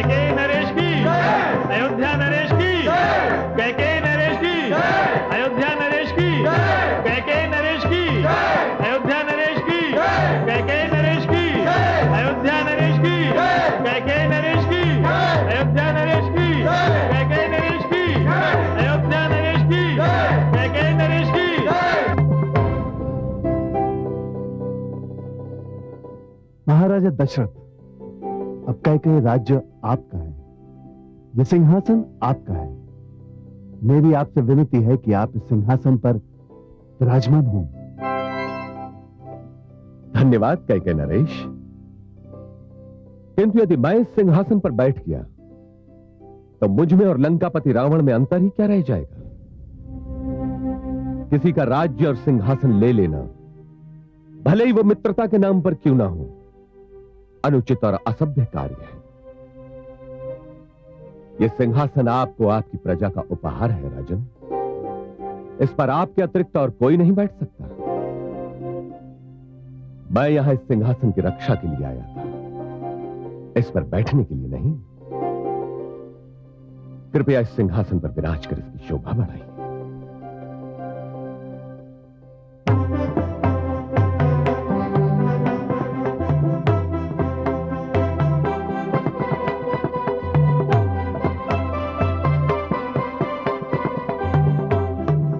कैकेयी नरेश की, अयोध्या नरेश की, कैकेयी नरेश की, अयोध्या नरेश की, कैकेयी नरेश की, अयोध्या नरेश की, कैकेयी नरेश की, अयोध्या नरेश की, कैकेयी नरेश की, अयोध्या नरेश की, कैकेयी नरेश की, अयोध्या नरेश की, कैकेयी नरेश की। महाराजा दशरथ, अब कैकेयी राज्य आपका है, यह सिंहासन आपका है। मेरी आपसे विनती है कि आप इस सिंहासन पर विराजमान हों। धन्यवाद कैकेयी नरेश, किंतु यदि मैं इस सिंहासन पर बैठ गया तो मुझ में और लंकापति रावण में अंतर ही क्या रह जाएगा? किसी का राज्य और सिंहासन ले लेना, भले ही वो मित्रता के नाम पर क्यों ना हो, अनुचित और असभ्य कार्य है। यह सिंहासन आपको आपकी प्रजा का उपहार है राजन। इस पर आपके अतिरिक्त और कोई नहीं बैठ सकता। मैं यहां इस सिंहासन की रक्षा के लिए आया था, इस पर बैठने के लिए नहीं। कृपया इस सिंहासन पर विराज कर इसकी शोभा बढ़ाइए।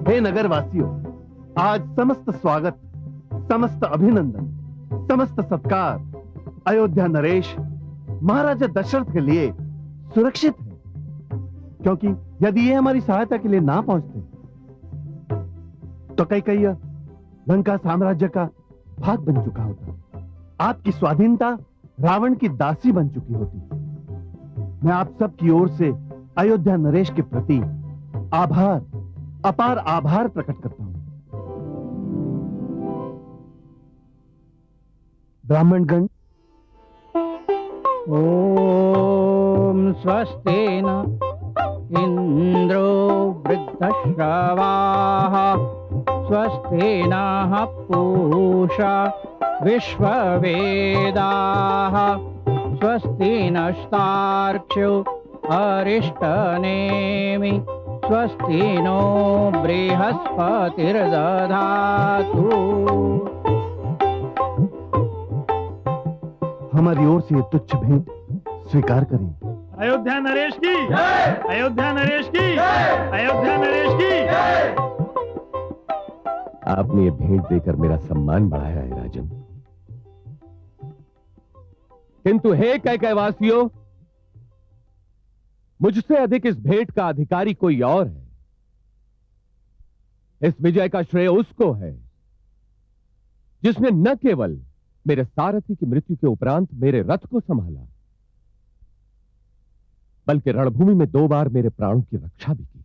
हे नगरवासियों, आज समस्त स्वागत, समस्त अभिनंदन, समस्त सत्कार अयोध्या नरेश महाराजा दशरथ के लिए सुरक्षित है, क्योंकि यदि ये हमारी सहायता के लिए ना पहुंचते तो कैकेयी लंका साम्राज्य का भाग बन चुका होता। आपकी स्वाधीनता रावण की दासी बन चुकी होती। मैं आप सब की ओर से अयोध्या नरेश के प्रति आभार, अपार आभार प्रकट करता हूं। ब्राह्मणगण, ओम स्वस्तेन इंद्रो वृद्धश्रवाः स्वस्तेनः पूषा विश्ववेदाः स्वस्ति नस्तार्क्ष्यो अरिष्टनेमि स्वस्ति नो बृहस्पतिर्दधातु। हमारी ओर से ये तुच्छ भेंट स्वीकार करें। अयोध्या नरेश की, अयोध्या नरेश की, अयोध्या नरेश की। आपने ये भेंट देकर मेरा सम्मान बढ़ाया है राजन, किंतु हे कैकेयीवासियों, मुझसे अधिक इस भेंट का अधिकारी कोई और है। इस विजय का श्रेय उसको है जिसने न केवल मेरे सारथी की मृत्यु के उपरांत मेरे रथ को संभाला, बल्कि रणभूमि में 2 बार मेरे प्राणों की रक्षा भी की।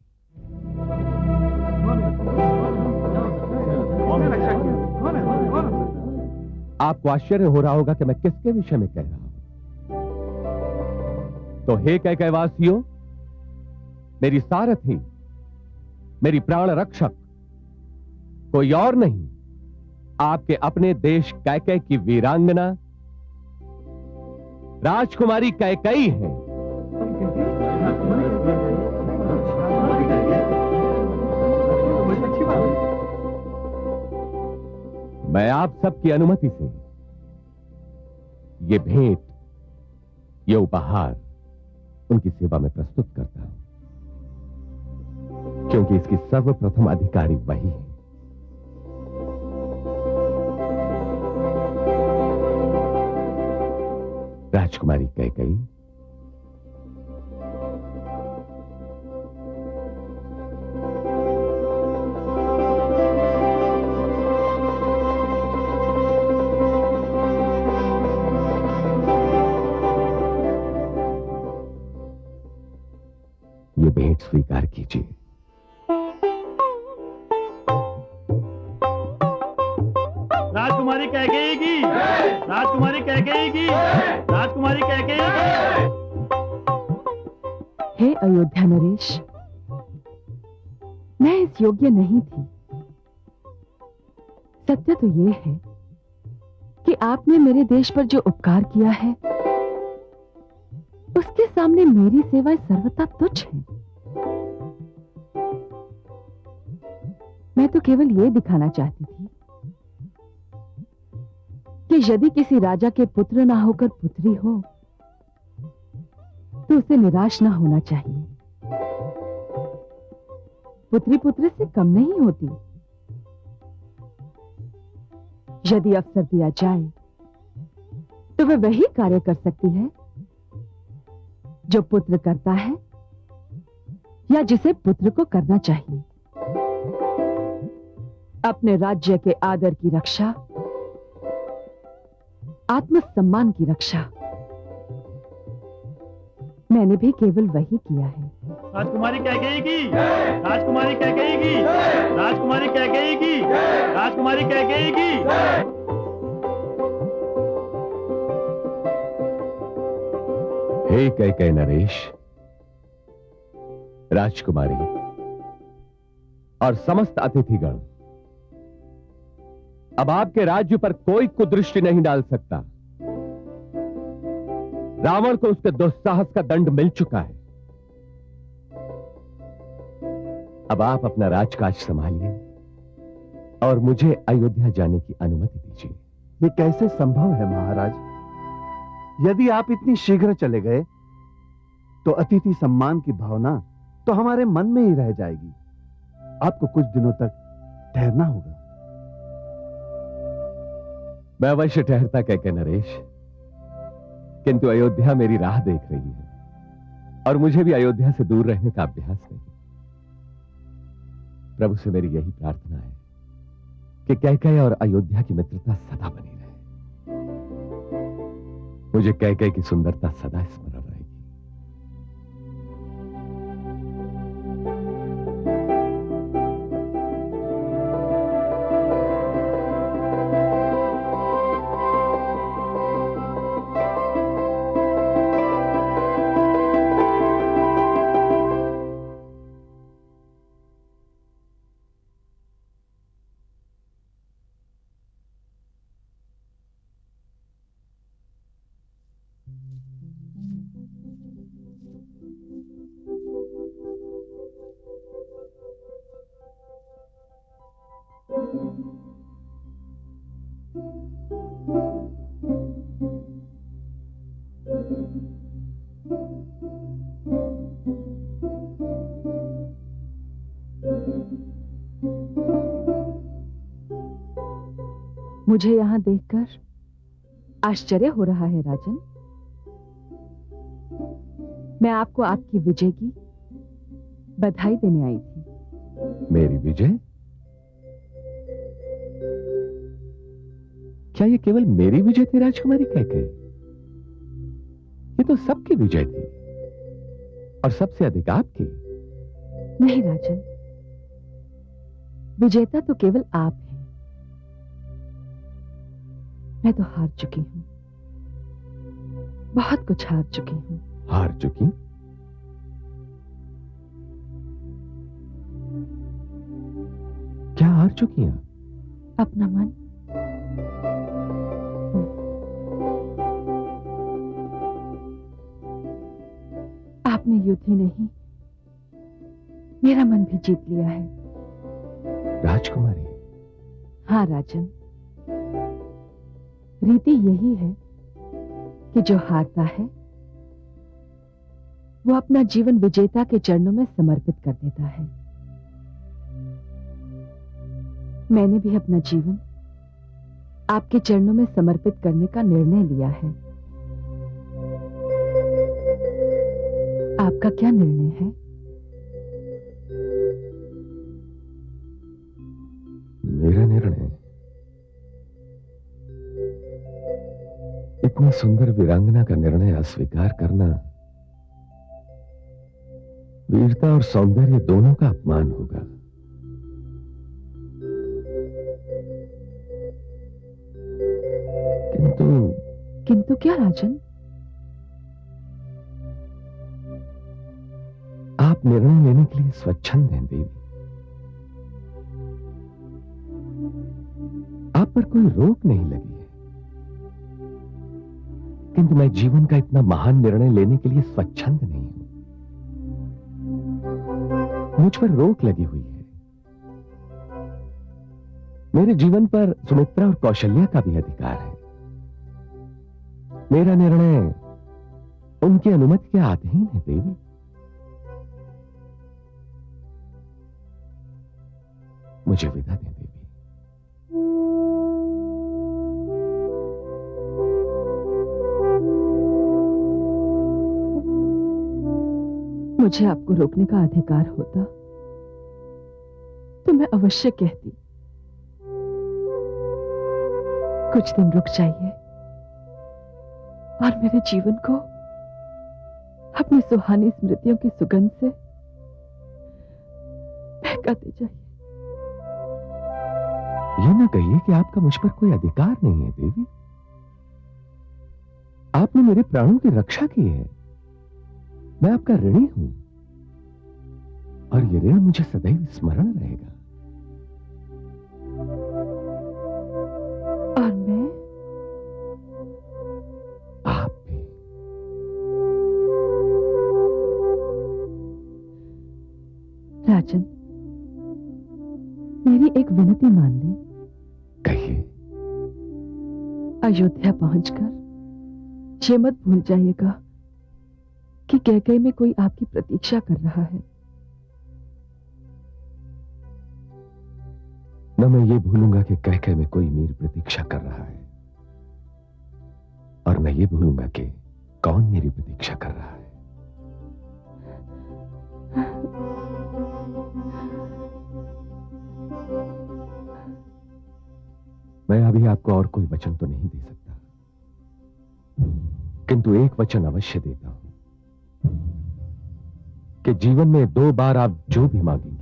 आपको आश्चर्य हो रहा होगा कि मैं किसके विषय में कह रहा हूं। तो हे कैकेयीवासियों, मेरी सारथी, मेरी प्राण रक्षक कोई और नहीं, आपके अपने देश कैकेयी की वीरांगना राजकुमारी कैकेयी है। मैं आप सबकी अनुमति से ये भेंट, ये उपहार उनकी सेवा में प्रस्तुत करता हूं, क्योंकि इसकी सर्वप्रथम अधिकारी वही है। राजकुमारी कैकेयी, ये भेंट स्वीकार कीजिए। राजकुमारी कैकेयी की, राजकुमारी कैकेयी की, राजकुमारी कैकेयी की। हे अयोध्या नरेश, मैं इस योग्य नहीं थी। सत्य तो ये है कि आपने मेरे देश पर जो उपकार किया है उसके सामने मेरी सेवाएं सर्वथा तुच्छ हैं। मैं तो केवल यह दिखाना चाहती थी कि यदि किसी राजा के पुत्र ना होकर पुत्री हो तो उसे निराश ना होना चाहिए। पुत्री पुत्र से कम नहीं होती। यदि अवसर दिया जाए तो वह वही कार्य कर सकती है जो पुत्र करता है या जिसे पुत्र को करना चाहिए। अपने राज्य के आदर की रक्षा, आत्मसम्मान की रक्षा मैंने भी केवल वही किया है। राजकुमारी कैकेयी की, राजकुमारी कैकेयी की, राजकुमारी कैकेयी की, राजकुमारी कैकेयी की। हे कैकेयी नरेश, राजकुमारी और समस्त अतिथिगण, अब आपके राज्य पर कोई कुदृष्टि नहीं डाल सकता। रावण को उसके दुस्साहस का दंड मिल चुका है। अब आप अपना राजकाज संभालिए और मुझे अयोध्या जाने की अनुमति दीजिए। ये कैसे संभव है महाराज? यदि आप इतनी शीघ्र चले गए तो अतिथि सम्मान की भावना तो हमारे मन में ही रह जाएगी। आपको कुछ दिनों तक ठहरना होगा। मैं अवश्य ठहरता कैकेयी नरेश, किंतु अयोध्या मेरी राह देख रही है और मुझे भी अयोध्या से दूर रहने का अभ्यास नहीं। प्रभु से मेरी यही प्रार्थना है कि कैकेयी और अयोध्या की मित्रता सदा बनी रहे। मुझे कैकेयी की सुंदरता सदा स्मरण रहेगी। मुझे यहां देखकर आश्चर्य हो रहा है राजन। मैं आपको आपकी विजय की बधाई देने आई थी। मेरी विजय? क्या ये केवल मेरी विजय थी राजकुमारी कैकेयी? ये तो सबकी विजय थी और सबसे अधिक आपकी। नहीं राजन, विजेता तो केवल आप हैं। मैं तो हार चुकी हूं, बहुत कुछ हार चुकी हूं। हार चुकी? क्या हार चुकी हैं? अपना मन। आपने युद्ध ही नहीं, मेरा मन भी जीत लिया है। राजकुमारी। हाँ राजन, रीति यही है कि जो हारता है वो अपना जीवन विजेता के चरणों में समर्पित कर देता है। मैंने भी अपना जीवन आपके चरणों में समर्पित करने का निर्णय लिया है। आपका क्या निर्णय है? मेरा निर्णय? इतनी सुंदर वीरांगना का निर्णय अस्वीकार करना वीरता और सौंदर्य दोनों का अपमान होगा। किंतु क्या राजन? आप निर्णय लेने के लिए स्वच्छंद हैं देवी। आप पर कोई रोक नहीं लगी है। किंतु मैं जीवन का इतना महान निर्णय लेने के लिए स्वच्छंद नहीं हूं। मुझ पर रोक लगी हुई है। मेरे जीवन पर सुमित्रा और कौशल्या का भी अधिकार है। मेरा निर्णय उनकी अनुमति के अधीन है देवी। मुझे विदा दें देवी। मुझे आपको रोकने का अधिकार होता तो मैं अवश्य कहती, कुछ दिन रुक जाइए और मेरे जीवन को अपनी सुहानी स्मृतियों की सुगंध से महकाते जाइए। यह ना कहिए कि आपका मुझ पर कोई अधिकार नहीं है देवी। आपने मेरे प्राणों की रक्षा की है। मैं आपका ऋणी हूं और यह ऋण मुझे सदैव स्मरण रहेगा। और मैं आप भी। राजन, मेरी एक विनती मान लें। कहिए। अयोध्या पहुंचकर ये मत भूल जाइएगा कि कैकेयी में कोई आपकी प्रतीक्षा कर रहा है। न मैं ये भूलूंगा कि कैकेयी में कोई मेरी प्रतीक्षा कर रहा है, और न ये भूलूंगा कि कौन मेरी प्रतीक्षा कर रहा है। मैं अभी आपको और कोई वचन तो नहीं दे सकता, किंतु एक वचन अवश्य देता हूं कि जीवन में 2 बार आप जो भी मांगेंगी,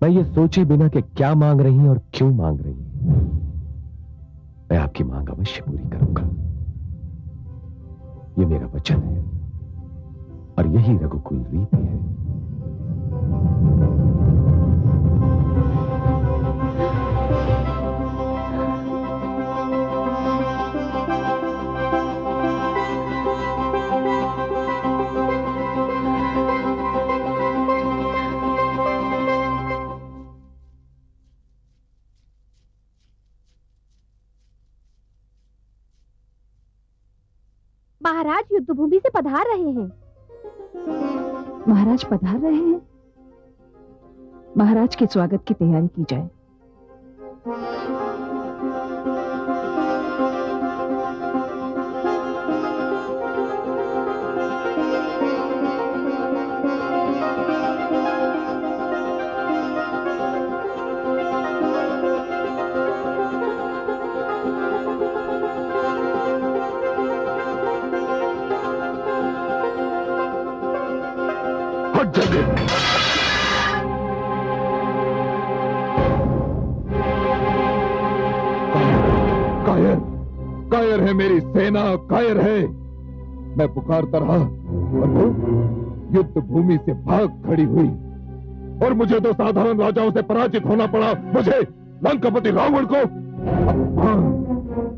मैं ये सोचे बिना कि क्या मांग रही हैं और क्यों मांग रही हैं, मैं आपकी मांग अवश्य पूरी करूंगा। ये मेरा वचन है और यही रघुकुल रीति है। महाराज युद्धभूमि से पधार रहे हैं। महाराज पधार रहे हैं। महाराज के स्वागत की तैयारी की जाए। कायर, कायर है मेरी सेना, कायर है। मैं पुकारता रहा और वो युद्ध भूमि से भाग खड़ी हुई और मुझे 2 साधारण राजाओं से पराजित होना पड़ा। मुझे लंकापति रावण को अपमान,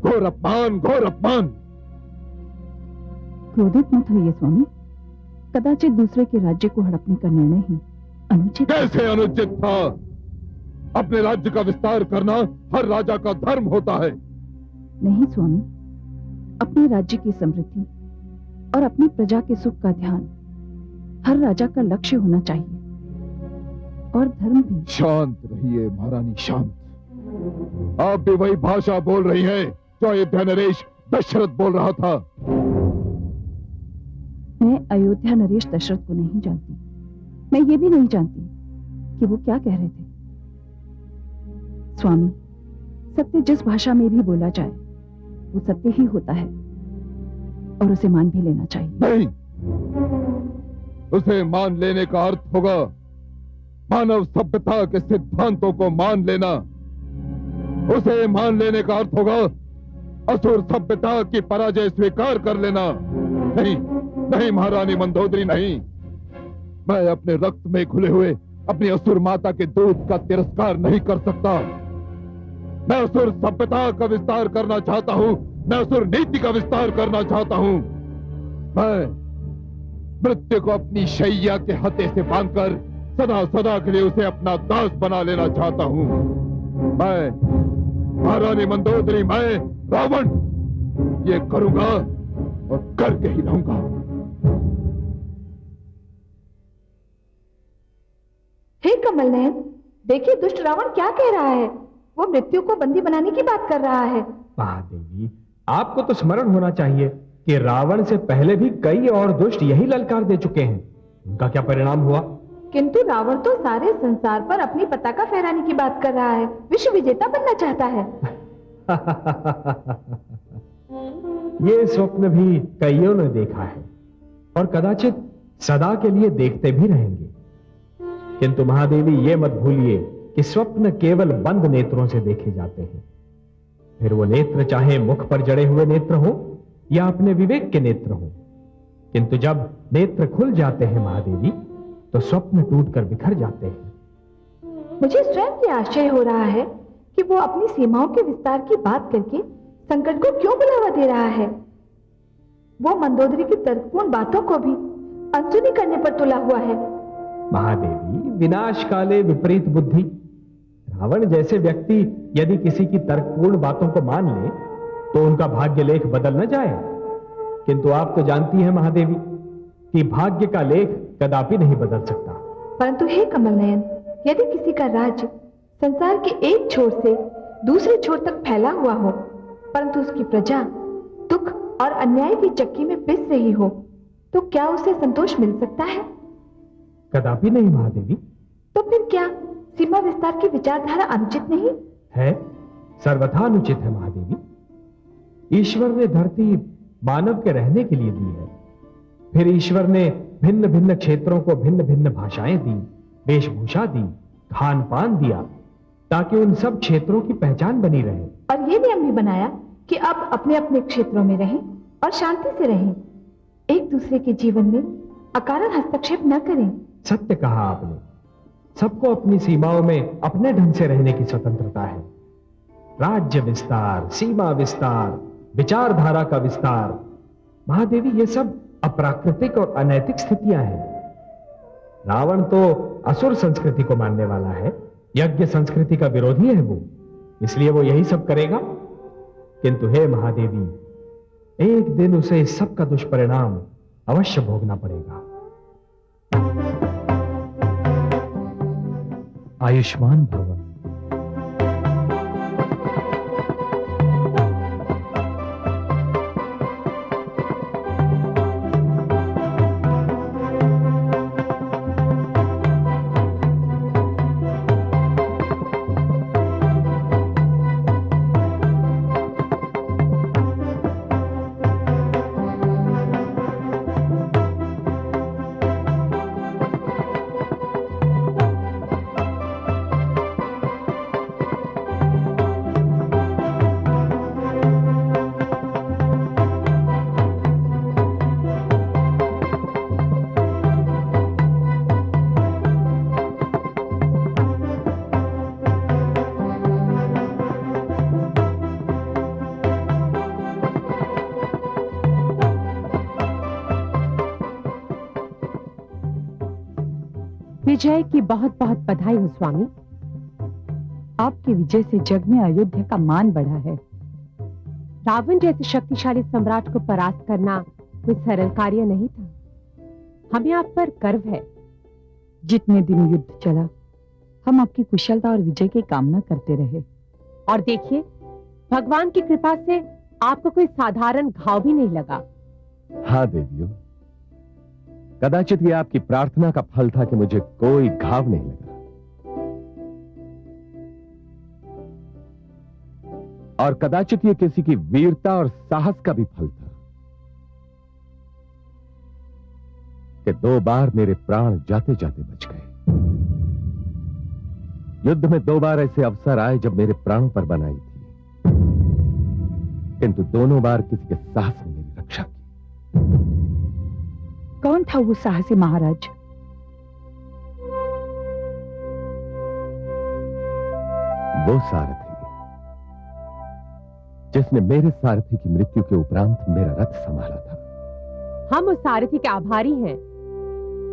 घोर अपमान, घोर अपमान। क्रोधित मत होइए स्वामी। कदाचित दूसरे के राज्य को हड़पने का निर्णय ही अनुचित। कैसे अनुचित था? अपने राज्य का विस्तार करना हर राजा का धर्म होता है। नहीं स्वामी, अपने राज्य की समृद्धि और अपनी प्रजा के सुख का ध्यान हर राजा का लक्ष्य होना चाहिए, और धर्म भी। शांत रहिए महारानी, शांत। आप भी वही भाषा बोल रही हैं जो अयोध्या नरेश दशरथ बोल रहा था। मैं अयोध्या नरेश दशरथ को नहीं जानती। मैं ये भी नहीं जानती कि वो क्या कह रहे थे। स्वामी, सत्य जिस भाषा में भी बोला जाए वो सत्य ही होता है, और उसे मान भी लेना चाहिए। नहीं, उसे मान लेने का अर्थ होगा मानव सभ्यता के सिद्धांतों को मान लेना। उसे मान लेने का अर्थ होगा असुर सभ्यता की पराजय स्वीकार कर लेना। नहीं नहीं महारानी मंदोदरी, नहीं। मैं अपने रक्त में घुले हुए अपनी असुर माता के दूध का तिरस्कार नहीं कर सकता। मैं असुर सभ्यता का विस्तार करना चाहता हूं, मैं असुर नीति का विस्तार करना चाहता हूं। मैं मृत्यु को अपनी शैया के हत्थे से बांधकर सदा सदा के लिए उसे अपना दास बना लेना चाहता हूं। मैं महारानी मंदोदरी, मैं रावण ये करूंगा और करके ही रहूंगा। हे कमल नयन, देखिए दुष्ट रावण क्या कह रहा है। वो मृत्यु को बंदी बनाने की बात कर रहा है। महादेवी, आपको तो स्मरण होना चाहिए कि रावण से पहले भी कई और दुष्ट यही ललकार दे चुके हैं। उनका क्या परिणाम हुआ? किंतु रावण तो सारे संसार पर अपनी पताका फहराने की बात कर रहा है, विश्व विजेता बनना चाहता है। ये स्वप्न भी कईयों ने देखा है और कदाचित सदा के लिए देखते भी रहेंगे। किंतु महादेवी, ये मत भूलिए कि स्वप्न केवल बंद नेत्रों से देखे जाते हैं। फिर वो नेत्र चाहे मुख पर जड़े हुए नेत्र हो या अपने विवेक के नेत्र हो, किंतु जब नेत्र खुल जाते हैं महादेवी, तो स्वप्न टूटकर बिखर जाते हैं। मुझे स्वयं ये आश्चर्य हो रहा है कि वो अपनी सीमाओं के विस्तार की बात करके संकट को क्यों बुलावा दे रहा है। वो मंदोदरी की तर्कपूर्ण बातों को भी अनसुनी करने पर तुला हुआ है। महादेवी, विनाश काले विपरीत बुद्धि। रावण जैसे व्यक्ति यदि किसी की तर्कपूर्ण बातों को मान ले तो उनका भाग्य लेख बदल न जाए। किंतु आप तो जानती हैं महादेवी कि भाग्य का लेख कदापि नहीं बदल सकता। परंतु हे कमल नयन, यदि किसी का राज्य संसार के एक छोर से दूसरे छोर तक फैला हुआ हो, परंतु उसकी प्रजा दुख और अन्याय की चक्की में पिस रही हो, तो क्या उसे संतोष मिल सकता है? कदापि नहीं महादेवी। तो फिर क्या सीमा विस्तार की विचारधारा अनुचित नहीं है? सर्वथा अनुचित है महादेवी। ईश्वर ने धरती मानव के रहने के लिए दी है। फिर ईश्वर ने भिन्न भिन्न क्षेत्रों को भिन्न भिन्न भाषाएं दी, वेशभूषा दी, खान पान दिया, ताकि उन सब क्षेत्रों की पहचान बनी रहे। और ये नियम भी बनाया कि अब अपने अपने क्षेत्रों में रहें और शांति से रहें, एक दूसरे के जीवन में अकारण हस्तक्षेप न करें। सत्य कहा आपने। सबको अपनी सीमाओं में अपने ढंग से रहने की स्वतंत्रता है। राज्य विस्तार, सीमा विस्तार, विचारधारा का विस्तार, महादेवी, ये सब अप्राकृतिक और अनैतिक स्थितियां हैं। रावण तो असुर संस्कृति को मानने वाला है, यज्ञ संस्कृति का विरोधी है वो, इसलिए वो यही सब करेगा। किंतु हे महादेवी, एक दिन उसे इस सब का दुष्परिणाम अवश्य भोगना पड़ेगा। आयुष्मान भव। विजय की बहुत बहुत बधाई हो स्वामी। आपकी विजय से जग में अयोध्या का मान बढ़ा है। रावण जैसे शक्तिशाली सम्राट को परास्त करना कोई सरल कार्य नहीं था। हमें आप पर गर्व है। जितने दिन युद्ध चला, हम आपकी कुशलता और विजय की कामना करते रहे। और देखिए, भगवान की कृपा से आपको कोई साधारण घाव भी नहीं लगा। हाँ देवियों, कदाचित ये आपकी प्रार्थना का फल था कि मुझे कोई घाव नहीं लगा। और कदाचित ये किसी की वीरता और साहस का भी फल था कि 2 बार मेरे प्राण जाते जाते बच गए। युद्ध में 2 बार ऐसे अवसर आए जब मेरे प्राणों पर बनाई थी, किंतु दोनों बार किसी के साहस ने मेरी रक्षा की। कौन था वो साहसी महाराज? वो सारथी जिसने मेरे सारथी की मृत्यु के उपरांत मेरा रथ संभाला था। हम उस सारथी के आभारी हैं।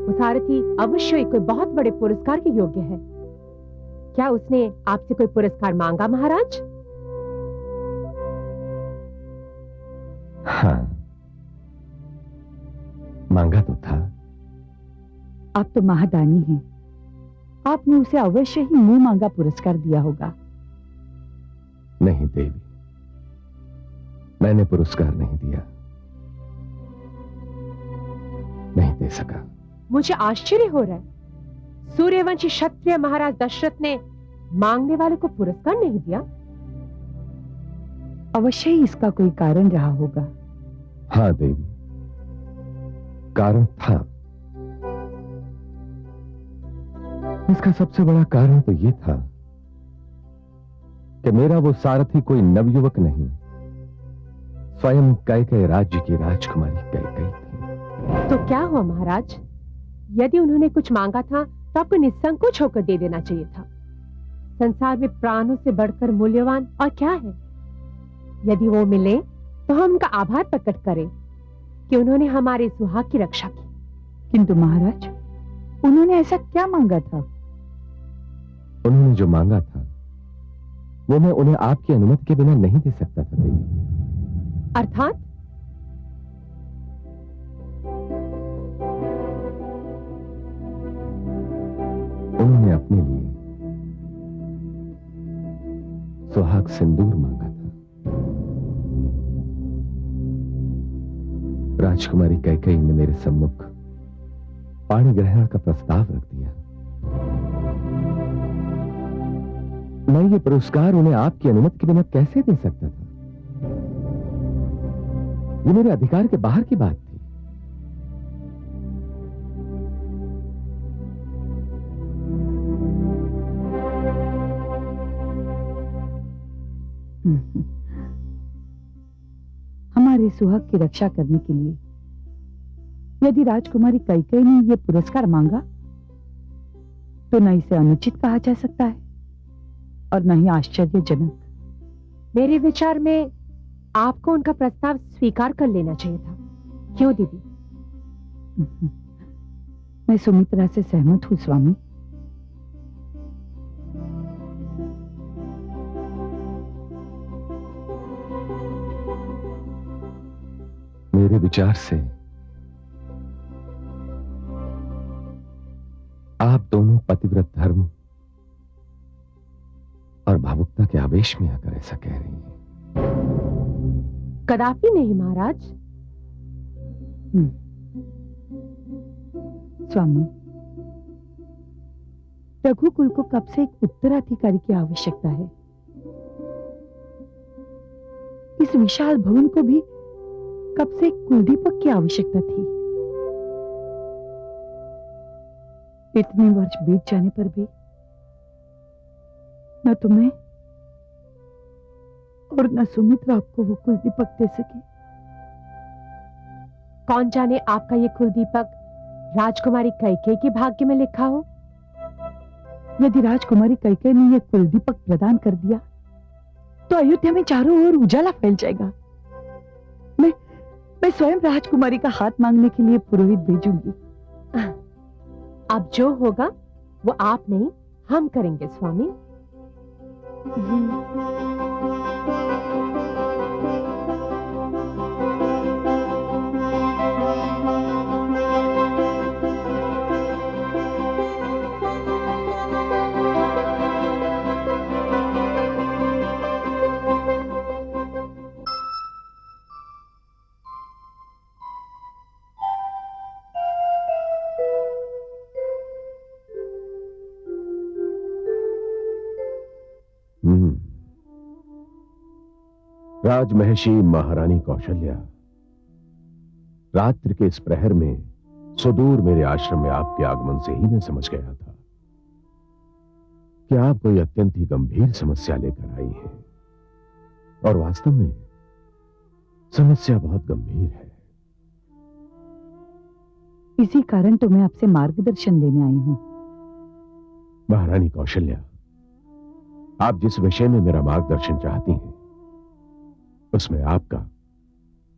वो सारथी अवश्य ही कोई बहुत बड़े पुरस्कार के योग्य है। क्या उसने आपसे कोई पुरस्कार मांगा महाराज? हाँ, मांगा तो था। आप तो महादानी हैं। आपने उसे अवश्य ही मुंह मांगा पुरस्कार दिया होगा। नहीं देवी, मैंने पुरस्कार नहीं दिया, नहीं दे सका। मुझे आश्चर्य हो रहा है, सूर्यवंशी क्षत्रिय महाराज दशरथ ने मांगने वाले को पुरस्कार नहीं दिया। अवश्य ही इसका कोई कारण रहा होगा। हाँ देवी, कारण था। इसका सबसे बड़ा कारण तो यह था कि मेरा वो सारथी कोई नवयुवक नहीं, स्वयं कैकेयी राज्य की राजकुमारी कैकेयी थी। तो क्या हुआ महाराज? यदि उन्होंने कुछ मांगा था तो आपको निसंकोच होकर दे देना चाहिए था। संसार में प्राणों से बढ़कर मूल्यवान और क्या है? यदि वो मिले तो हम उनका आभार प्रकट करें कि उन्होंने हमारे सुहाग की रक्षा की। किंतु महाराज, उन्होंने ऐसा क्या मांगा था? उन्होंने जो मांगा था वो मैं उन्हें आपकी अनुमति के बिना नहीं दे सकता था देवी। अर्थात? उन्होंने अपने लिए सुहाग सिंदूर मांगा था। राजकुमारी कैकेयी ने मेरे सम्मुख पाणी ग्रहण का प्रस्ताव रख दिया। मैं ये पुरस्कार उन्हें आपकी अनुमति के बिना कैसे दे सकता था? ये मेरे अधिकार के बाहर की बात थी। हमारे सुहाग की रक्षा करने के लिए यदि राजकुमारी कैकेयी ने यह पुरस्कार मांगा तो न इसे अनुचित कहा जा सकता है और न ही आश्चर्यजनक। मेरे विचार में आपको उनका प्रस्ताव स्वीकार कर लेना चाहिए था। क्यों दीदी? मैं सुमित्रा से सहमत हूं स्वामी। मेरे विचार से आप दोनों पतिव्रत धर्म और भावुकता के आवेश में आकर ऐसा कह रही हैं। कदापि नहीं महाराज। स्वामी, रघुकुल को कब से एक उत्तराधिकारी की आवश्यकता है। इस विशाल भवन को भी कब से एक कुलदीपक की आवश्यकता थी। इतने वर्ष बीत जाने पर भी न तुम्हें और न सुमित्रा आपको वो कुलदीपक दे सके। कौन जाने आपका ये कुलदीपक राजकुमारी कैकेयी के भाग्य में लिखा हो। यदि राजकुमारी कैकेयी ने यह कुलदीपक प्रदान कर दिया तो अयोध्या में चारों ओर उजाला फैल जाएगा। मैं स्वयं राजकुमारी का हाथ मांगने के लिए पुरोहित भेजूंगी। अब जो होगा वो आप नहीं हम करेंगे स्वामी। राजमहिषी महारानी कौशल्या, रात्रि के इस प्रहर में सुदूर मेरे आश्रम में आपके आगमन से ही मैं समझ गया था कि आप कोई अत्यंत ही गंभीर समस्या लेकर आई हैं और वास्तव में समस्या बहुत गंभीर है। इसी कारण तो मैं आपसे मार्गदर्शन लेने आई हूं। महारानी कौशल्या, आप जिस विषय में मेरा मार्गदर्शन चाहती हैं उसमें आपका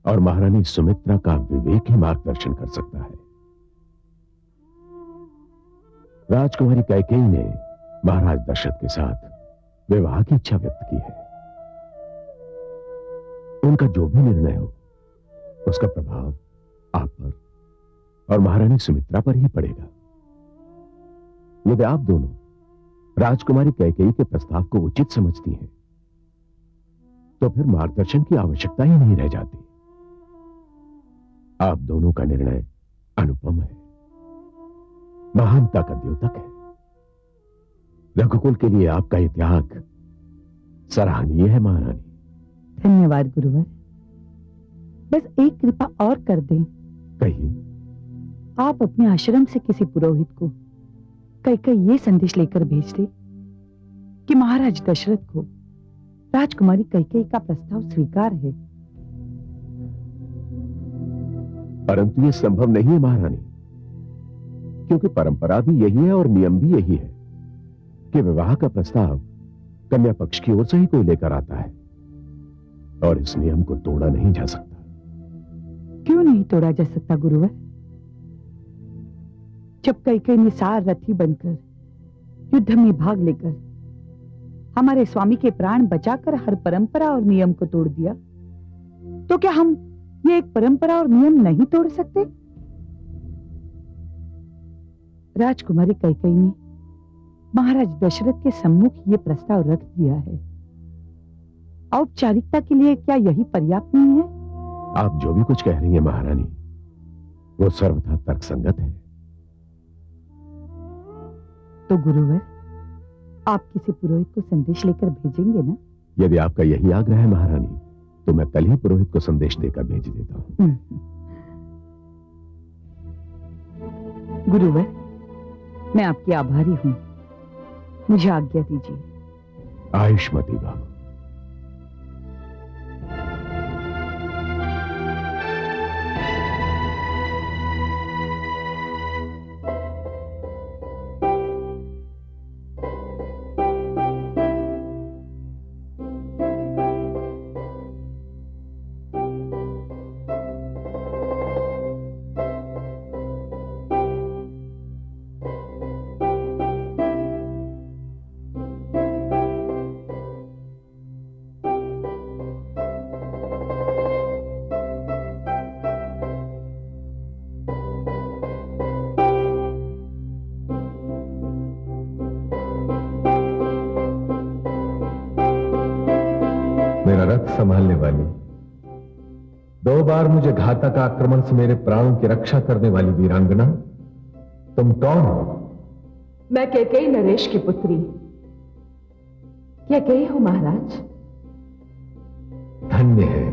और महारानी सुमित्रा का विवेक ही मार्गदर्शन कर सकता है। राजकुमारी कैकेयी ने महाराज दशरथ के साथ विवाह की इच्छा व्यक्त की है। उनका जो भी निर्णय हो उसका प्रभाव आप पर और महारानी सुमित्रा पर ही पड़ेगा। यदि आप दोनों राजकुमारी कैकेयी के प्रस्ताव को उचित समझती हैं तो फिर मार्गदर्शन की आवश्यकता ही नहीं रह जाती। आप दोनों का निर्णय अनुपम है, महानता का द्योतक है। रघुकुल के लिए आपका ये त्याग सराहनीय है महारानी। धन्यवाद गुरुवर। बस एक कृपा और कर दें। कहिए। आप अपने आश्रम से किसी पुरोहित को कैकेयी ये संदेश लेकर भेज दे कि महाराज दशरथ को राजकुमारी कैकेयी का प्रस्ताव स्वीकार है। परंतु यह संभव नहीं है महारानी, क्योंकि परंपरा भी यही है और नियम भी यही है कि विवाह का प्रस्ताव कन्या पक्ष की ओर से ही कोई लेकर आता है और इस नियम को तोड़ा नहीं जा सकता। क्यों नहीं तोड़ा जा सकता गुरुवर? जब कैकेयी ने सारथी बनकर युद्ध में भाग लेकर हमारे स्वामी के प्राण बचाकर हर परंपरा और नियम को तोड़ दिया, तो क्या हम ये एक परंपरा और नियम नहीं तोड़ सकते? राजकुमारी कैकेयी ने महाराज दशरथ के सम्मुख ये प्रस्ताव रख दिया है। औपचारिकता के लिए क्या यही पर्याप्त नहीं है? आप जो भी कुछ कह रही हैं महारानी, वो सर्वथा तर्कसंगत है। तो गुरुवर, आप किसी पुरोहित को संदेश लेकर भेजेंगे ना? यदि आपका यही आग्रह है महारानी, तो मैं कल ही पुरोहित को संदेश देकर भेज देता हूं। गुरुवर, मैं आपकी आभारी हूं। मुझे आज्ञा दीजिए। आयुष्मती भव। मेरा रथ संभालने वाली, 2 बार मुझे घातक आक्रमण से मेरे प्राणों की रक्षा करने वाली वीरांगना, तुम कौन हो? मैं कैकेयी नरेश की पुत्री कैकेयी हूं महाराज। धन्य है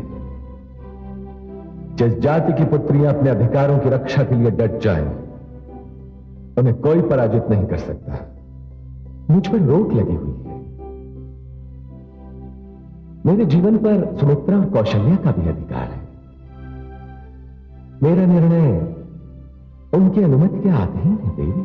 जिस जाति की पुत्रियां अपने अधिकारों की रक्षा के लिए डट जाएं, उन्हें कोई पराजित नहीं कर सकता। मुझ पर रोक लगी हुई है। मेरे जीवन पर सुमित्रा और कौशल्या का भी अधिकार है। मेरा निर्णय उनकी अनुमति के अधीन है देवी।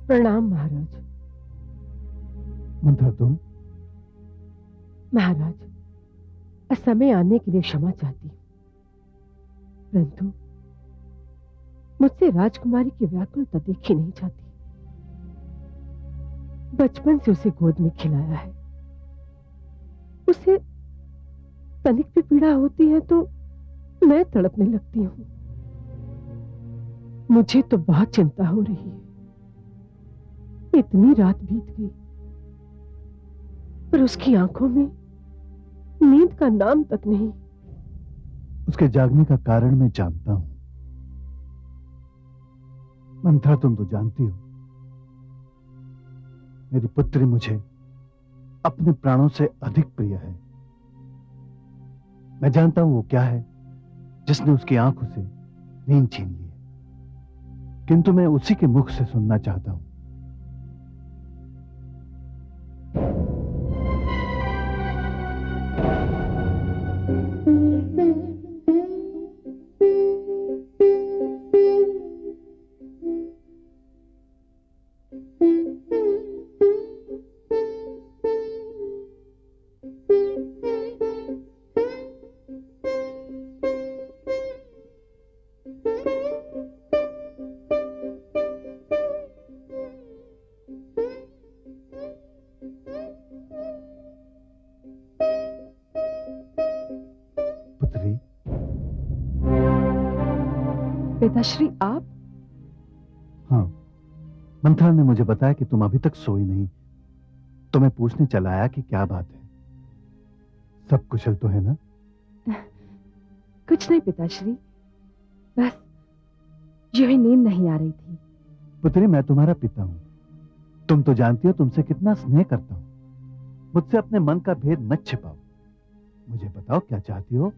प्रणाम महाराज। मंत्रा तुम? महाराज, असमय आने के लिए क्षमा चाहती हूं, परंतु मुझसे राजकुमारी की व्याकुलता देखी नहीं जाती। बचपन से उसे गोद में खिलाया है, उसे तनिक भी पीड़ा होती है तो मैं तड़पने लगती हूँ। मुझे तो बहुत चिंता हो रही है। इतनी रात बीत गई पर उसकी आंखों में नींद का नाम तक नहीं। उसके जागने का कारण मैं जानता हूं। मंत्रा, तुम तो जानती हो मेरी पुत्री मुझे अपने प्राणों से अधिक प्रिय है। मैं जानता हूं वो क्या है जिसने उसकी आंखों से नींद छीन ली है, किंतु मैं उसी के मुख से सुनना चाहता हूं। पुत्री, पिताश्री आप? हाँ, मंत्रा ने मुझे बताया कि तुम अभी तक सोई नहीं, तो मैं पूछने चला आया कि क्या बात है। सब कुशल तो है ना? कुछ नहीं पिताश्री, बस यूं ही नींद नहीं आ रही थी। पुत्री, मैं तुम्हारा पिता हूं। तुम तो जानती हो तुमसे कितना स्नेह करता हूं। मुझसे अपने मन का भेद मत छिपाओ। मुझे बताओ क्या चाहती हो।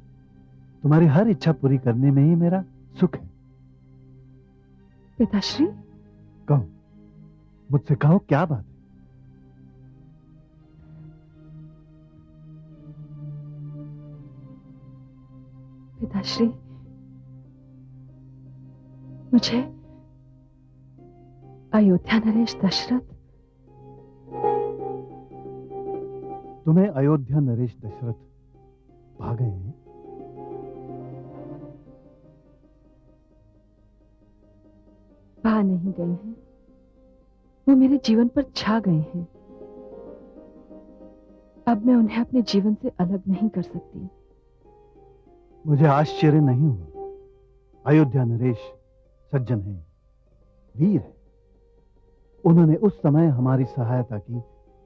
तुम्हारी हर इच्छा पूरी करने में ही मेरा सुख है। पिताश्री, कहो, मुझसे कहो क्या बात है। पिताश्री, मुझे अयोध्या नरेश दशरथ। तुम्हें अयोध्या नरेश दशरथ भा गए हैं? भा नहीं गए हैं, वो मेरे जीवन पर छा गए हैं। अब मैं उन्हें अपने जीवन से अलग नहीं कर सकती। मुझे आश्चर्य नहीं हुआ। अयोध्या नरेश सज्जन है, वीर है। उन्होंने उस समय हमारी सहायता की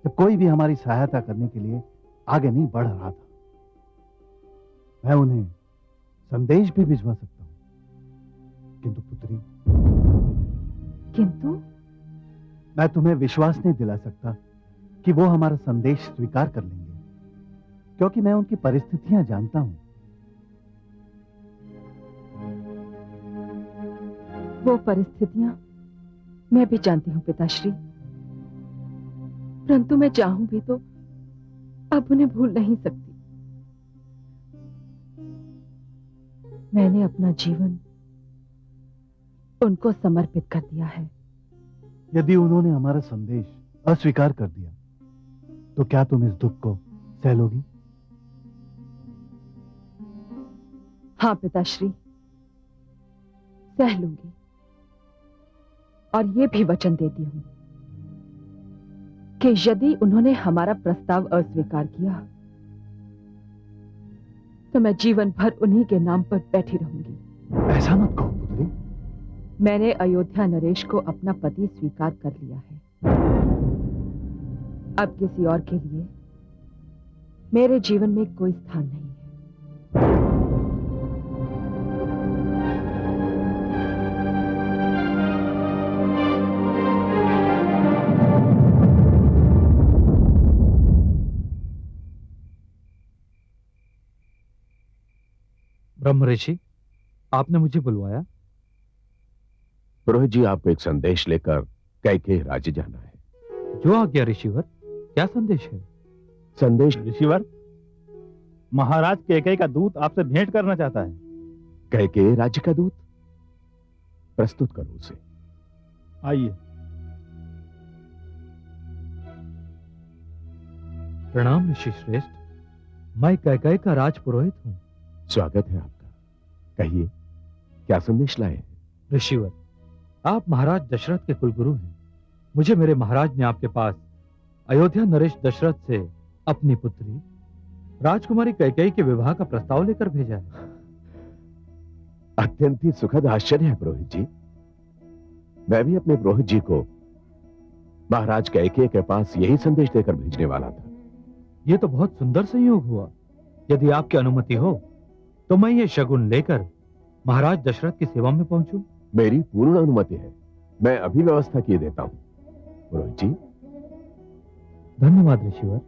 जब कोई भी हमारी सहायता करने के लिए आगे नहीं बढ़ रहा था। मैं उन्हें संदेश भी भिजवा सकता हूं, किंतु पुत्री, किंतु मैं तुम्हें विश्वास नहीं दिला सकता कि वो हमारा संदेश स्वीकार कर लेंगे, क्योंकि मैं उनकी परिस्थितियां जानता हूं। वो परिस्थितियां मैं भी जानती हूं पिताश्री, परंतु मैं चाहूं भी तो अब उन्हें भूल नहीं सकती। मैंने अपना जीवन उनको समर्पित कर दिया है। यदि उन्होंने हमारा संदेश अस्वीकार कर दिया तो क्या तुम इस दुख को सह लोगी? हाँ पिताश्री, सह लूंगी, और ये भी वचन देती हूं कि यदि उन्होंने हमारा प्रस्ताव अस्वीकार किया तो मैं जीवन भर उन्हीं के नाम पर बैठी रहूंगी। ऐसा मत कहो पुत्री। मैंने अयोध्या नरेश को अपना पति स्वीकार कर लिया है। अब किसी और के लिए मेरे जीवन में कोई स्थान नहीं है। ब्रह्म ऋषि, आपने मुझे बुलवाया? पुरोहित जी, आपको एक संदेश लेकर कैकेयी राज्य जाना है। जो आज्ञा ऋषिवर। क्या संदेश है? संदेश ऋषिवर, महाराज कैकेयी का दूत आपसे भेंट करना चाहता है। कैकेयी राज्य का दूत? प्रस्तुत करो उसे। आइए। प्रणाम ऋषि श्रेष्ठ, मैं कैकेयी का राज पुरोहित हूं। स्वागत है आपका। कहिए, क्या संदेश लाए हैं? ऋषिवर, आप महाराज दशरथ के कुलगुरु हैं। मुझे मेरे महाराज ने आपके पास अयोध्या नरेश दशरथ से अपनी पुत्री राजकुमारी कैकेयी के विवाह का प्रस्ताव लेकर भेजा है। अत्यंत ही सुखद आश्चर्य है पुरोहित जी। मैं भी अपने पुरोहित जी को महाराज कैकेयी के पास यही संदेश देकर भेजने वाला था। ये तो बहुत सुंदर संयोग हुआ। यदि आपकी अनुमति हो तो मैं ये शगुन लेकर महाराज दशरथ की सेवा में पहुंचूं। मेरी पूर्ण अनुमति है। मैं अभी व्यवस्था किए देता हूं पुरोहित जी। धन्यवाद ऋषिवर।